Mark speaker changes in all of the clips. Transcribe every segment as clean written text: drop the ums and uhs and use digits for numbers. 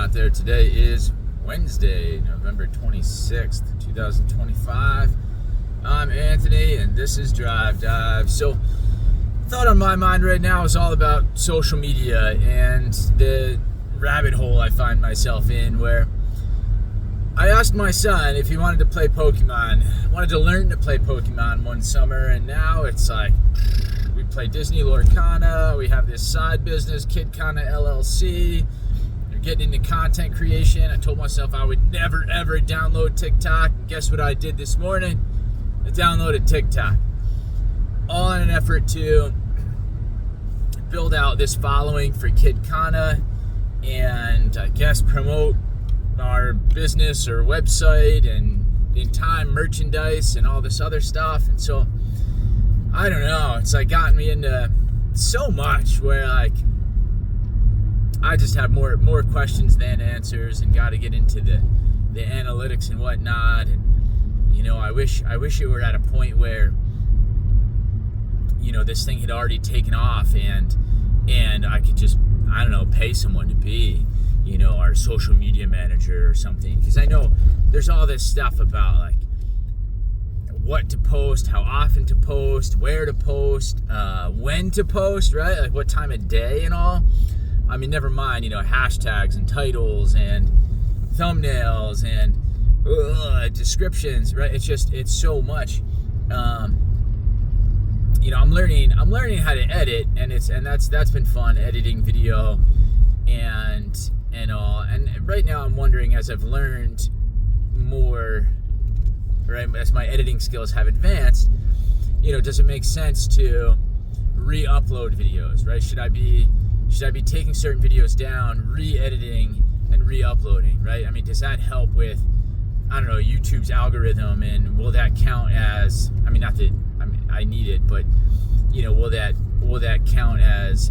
Speaker 1: out there. Today is Wednesday, November 26th, 2025. I'm Anthony, and this is Drive Dive. So, thought on my mind right now is all about social media and the rabbit hole I find myself in, where I asked my son if he wanted to play Pokemon. Wanted to learn to play Pokemon one summer, and now it's like we play Disney Lorcana. We have this side business, KidKana LLC. We're getting into content creation. I told myself I would never ever download TikTok. And guess what I did this morning? I downloaded TikTok. All in an effort to build out this following for KidKana and I guess promote our business or website and in time merchandise and all this other stuff. And so I don't know, it's like gotten me into so much where like I just have more questions than answers and got to get into the analytics and whatnot. And you know, I wish it were at a point where, you know, this thing had already taken off and I could just, I don't know, pay someone to be, you know, our social media manager or something. Because I know there's all this stuff about like what to post, how often to post, where to post, when to post, right? Like what time of day and all. I mean, never mind, you know, hashtags and titles and thumbnails and descriptions, right? It's so much. You know, I'm learning how to edit, and that's been fun, editing video and all. And right now I'm wondering, as I've learned more, right, as my editing skills have advanced, you know, does it make sense to re-upload videos, right? Should I be taking certain videos down, re-editing and re-uploading, right? I mean, does that help with, I don't know, YouTube's algorithm, and will that count as, I mean, not that I need it, but you know, will that count as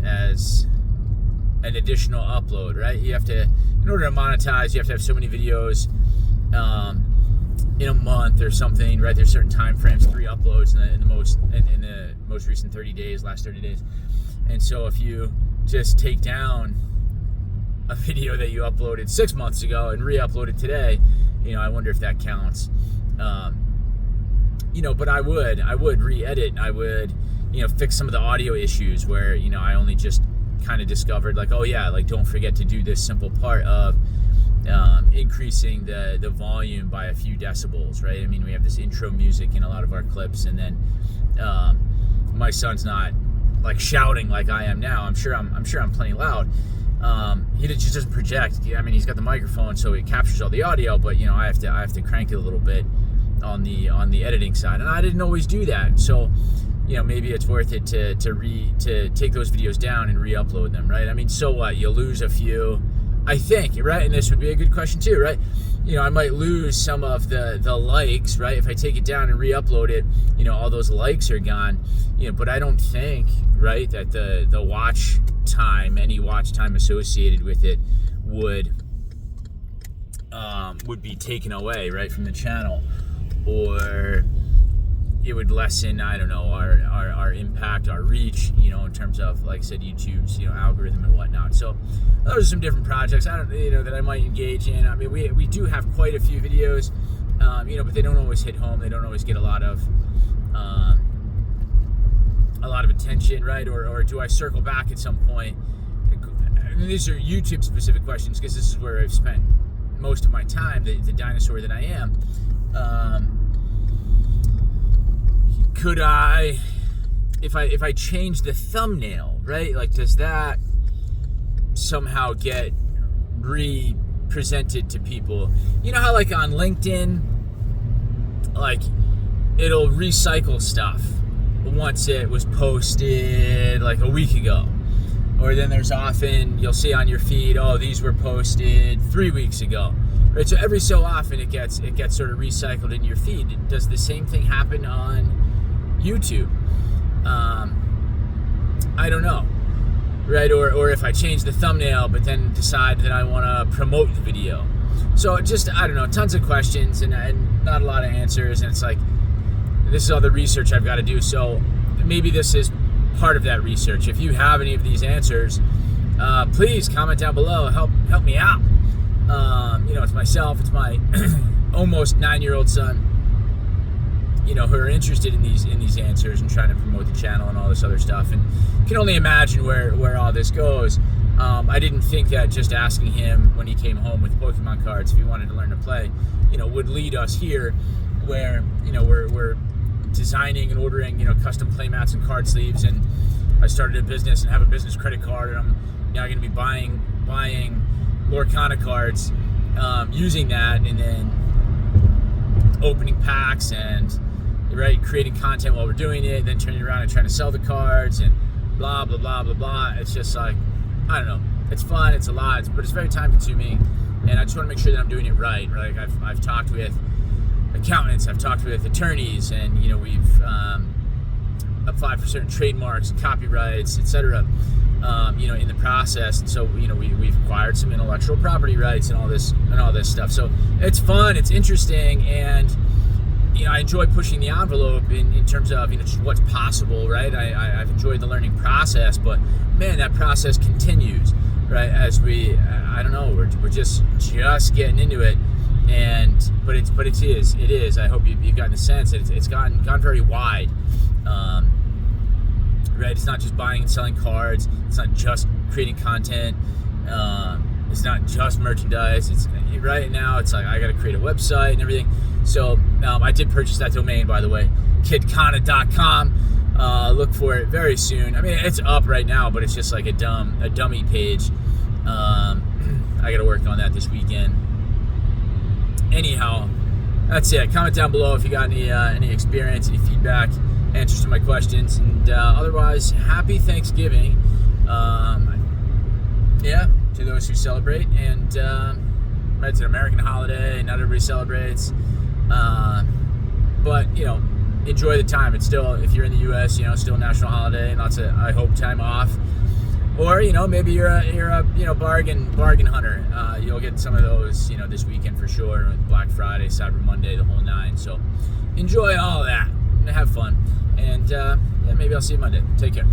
Speaker 1: an additional upload, right? You have to, in order to monetize, you have to have so many videos in a month or something, right? There's certain time frames, 3 uploads in the most recent 30 days, last 30 days. And so if you just take down a video that you uploaded 6 months ago and re-upload it today, you know, I wonder if that counts. You know, but I would re-edit. I would, you know, fix some of the audio issues where, you know, I only just kind of discovered like, oh yeah, like don't forget to do this simple part of increasing the volume by a few decibels, right? I mean, we have this intro music in a lot of our clips, and then my son's not like shouting like I am now. I'm sure I'm plenty loud. He just doesn't project. I mean, he's got the microphone, so it captures all the audio, but you know, I have to crank it a little bit on the editing side, and I didn't always do that. So, you know, maybe it's worth it to take those videos down and re-upload them, right? I mean, so what? You lose a few, I think, right? And this would be a good question too, right? You know, I might lose some of the likes, right? If I take it down and re-upload it, you know, all those likes are gone. You know, but I don't think, right, that the watch time, any watch time associated with it would be taken away, right, from the channel, or it would lessen, I don't know, our impact, our reach, you know, in terms of, like I said, YouTube's, you know, algorithm and whatnot. So those are some different projects that I might engage in. I mean, we do have quite a few videos, you know, but they don't always hit home. They don't always get a lot of attention, right? Or do I circle back at some point? I mean, these are YouTube specific questions because this is where I've spent most of my time, the dinosaur that I am. Could I, if I change the thumbnail, right? Like, does that somehow get re-presented to people? You know how like on LinkedIn, like it'll recycle stuff once it was posted like a week ago. Or then there's often, you'll see on your feed, oh, these were posted 3 weeks ago. Right, so every so often it gets sort of recycled in your feed. Does the same thing happen on YouTube? I don't know, right? Or if I change the thumbnail but then decide that I want to promote the video. So just, I don't know, tons of questions and not a lot of answers, and it's like, this is all the research I've got to do. So maybe this is part of that research. If you have any of these answers, please comment down below. Help me out. It's myself, it's my almost 9-year-old son, who are interested in these answers and trying to promote the channel and all this other stuff, and can only imagine where all this goes. I didn't think that just asking him when he came home with Pokemon cards if he wanted to learn to play, would lead us here, where we're designing and ordering custom playmats and card sleeves, and I started a business and have a business credit card, and I'm now going to be buying Lorcana cards, using that, and then opening packs and creating content while we're doing it, then turning around and trying to sell the cards and blah blah blah blah blah. It's just like, I don't know, it's fun, it's a lot, but it's very time consuming, and I just want to make sure that I'm doing it right. I've talked with accountants, I've talked with attorneys, and we've applied for certain trademarks and copyrights, etc. In the process, and so we've acquired some intellectual property rights and all this stuff. So it's fun, it's interesting, and I enjoy pushing the envelope in terms of just what's possible, right? I've enjoyed the learning process, but man, that process continues, right? As I don't know, we're just getting into it, but it is. I hope you've gotten the sense that it's gone very wide. Right? It's not just buying and selling cards. It's not just creating content. It's not just merchandise. It's right now. It's like I got to create a website and everything. So I did purchase that domain, by the way, kidkana.com. Look for it very soon. I mean, it's up right now, but it's just like a dummy page. I got to work on that this weekend. Anyhow, that's it. Comment down below if you got any experience, any feedback, answers to my questions, and otherwise, happy Thanksgiving. To those who celebrate, and it's an American holiday. Not everybody celebrates, but enjoy the time. It's still, if you're in the U.S., still a national holiday, and lots of, I hope, time off. Or maybe you're a bargain hunter. You'll get some of those this weekend for sure, with Black Friday, Cyber Monday, the whole nine. So enjoy all of that and have fun. And maybe I'll see you Monday. Take care.